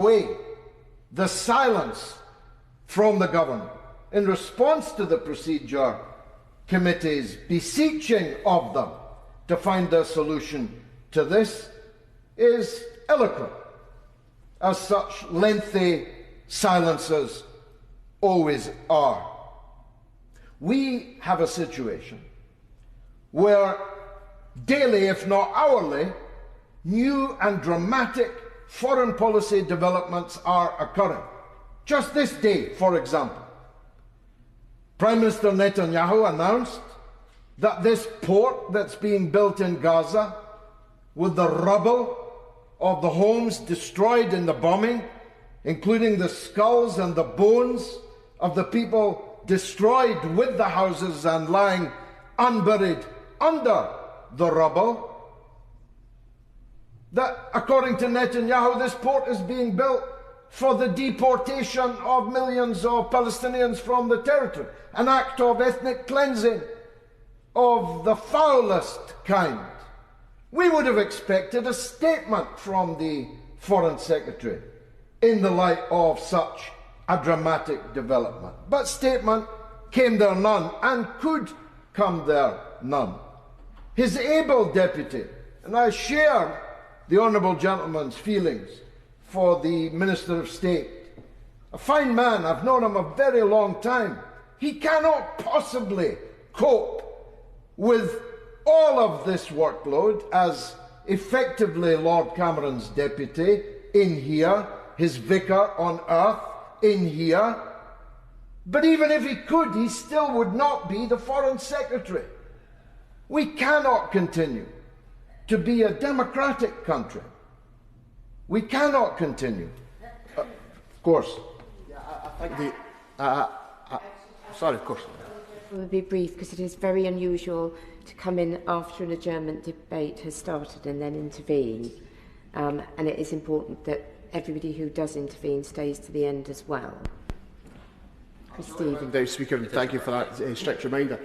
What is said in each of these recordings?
away the silence from the government in response to the procedure committee's beseeching of them to find a solution to this is eloquent, as such lengthy silences always are. We have a situation where daily, if not hourly, new and dramatic foreign policy developments are occurring. Just this day, for example, Prime Minister Netanyahu announced that this port that's being built in Gaza, with the rubble of the homes destroyed in the bombing, including the skulls and the bones of the people destroyed with the houses and lying unburied under the rubble, that according to Netanyahu, this port is being built for the deportation of millions of Palestinians from the territory, an act of ethnic cleansing of the foulest kind. We would have expected a statement from the Foreign Secretary in the light of such a dramatic development. But statement came there none, and could come there none. His able deputy, and I share the honourable gentleman's feelings for the Minister of State, a fine man, I've known him a very long time. He cannot possibly cope with all of this workload as effectively Lord Cameron's deputy in here, his vicar on earth in here. But even if he could, he still would not be the Foreign Secretary. We cannot continue to be a democratic country. We cannot continue. Of course. Yeah, I think sorry, of course. I will be brief because it is very unusual to come in after an adjournment debate has started and then intervene. And it is important that everybody who does intervene stays to the end as well. Speaker, and thank you for that strict reminder.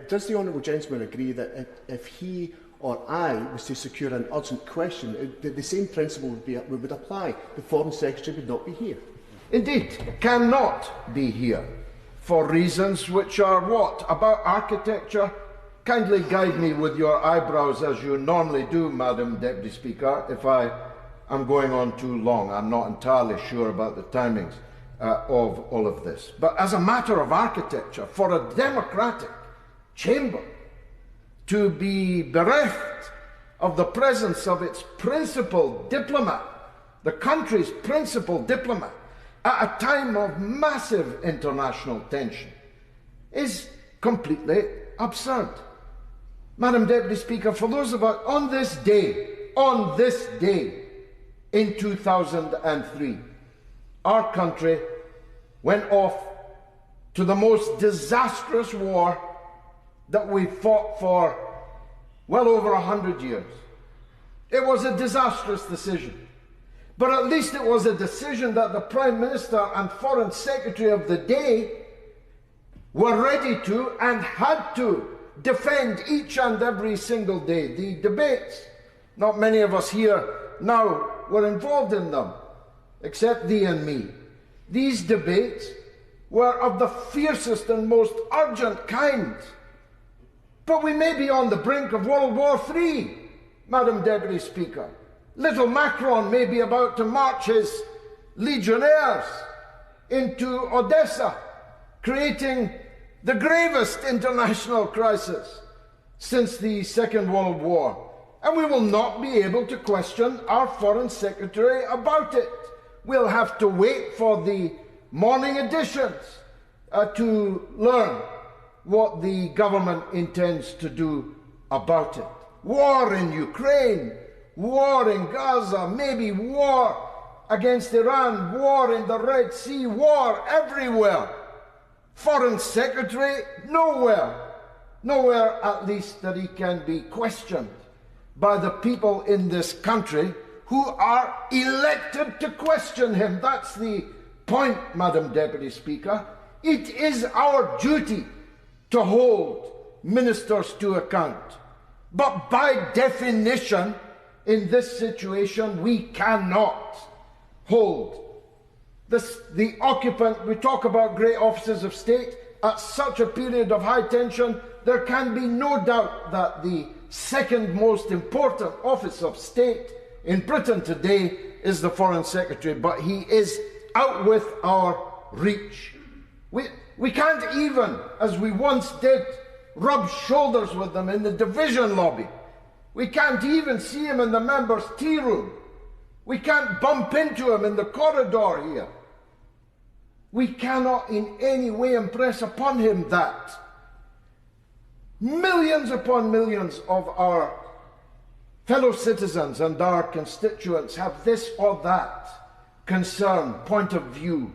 Does the honourable gentleman agree that if he or I was to secure an urgent question, the same principle would apply? The Foreign Secretary would not be here. Indeed, cannot be here for reasons which are what? About architecture? Kindly guide me with your eyebrows as you normally do, Madam Deputy Speaker, if I am going on too long. I'm not entirely sure about the timings of all of this. But as a matter of architecture, for a democratic chamber to be bereft of the presence of its principal diplomat, the country's principal diplomat, at a time of massive international tension, is completely absurd. Madam Deputy Speaker, for those of us on this day in 2003, our country went off to the most disastrous war that we fought for well over 100 years. It was a disastrous decision. But at least it was a decision that the Prime Minister and Foreign Secretary of the day were ready to and had to defend each and every single day. The debates, not many of us here now were involved in them, except thee and me. These debates were of the fiercest and most urgent kind. But we may be on the brink of World War III, Madam Deputy Speaker. Little Macron may be about to march his legionnaires into Odessa, creating the gravest international crisis since the Second World War. And we will not be able to question our Foreign Secretary about it. We'll have to wait for the morning editions to learn what the government intends to do about it. War in Ukraine, war in Gaza, maybe war against Iran, war in the Red Sea, war everywhere. Foreign Secretary, nowhere. Nowhere, at least, that he can be questioned by the people in this country who are elected to question him. That's the point, Madam Deputy Speaker. It is our duty to hold ministers to account. But by definition, in this situation, we cannot hold. The occupant, we talk about great offices of state, at such a period of high tension, there can be no doubt that the second most important office of state in Britain today is the Foreign Secretary, but he is out with our reach. We can't even, as we once did, rub shoulders with them in the division lobby. We can't even see him in the members' tea room. We can't bump into him in the corridor here. We cannot in any way impress upon him that millions upon millions of our fellow citizens and our constituents have this or that concern, point of view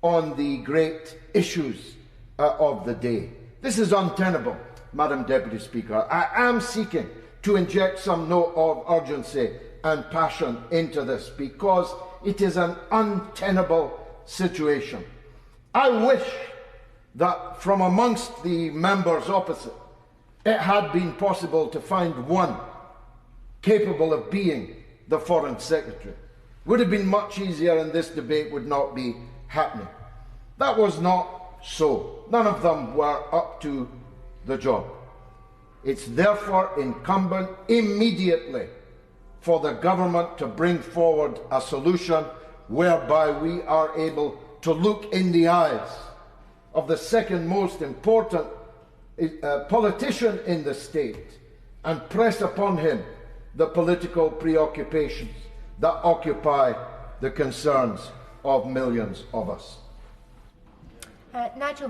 on the great issues of the day. This is untenable, Madam Deputy Speaker. I am seeking to inject some note of urgency and passion into this because it is an untenable situation. I wish that from amongst the members opposite it had been possible to find one capable of being the Foreign Secretary. Would have been much easier and this debate would not be happening. That was not so. None of them were up to the job. It's therefore incumbent immediately for the government to bring forward a solution whereby we are able to look in the eyes of the second most important politician in the state and press upon him the political preoccupations that occupy the concerns of millions of us. Nigel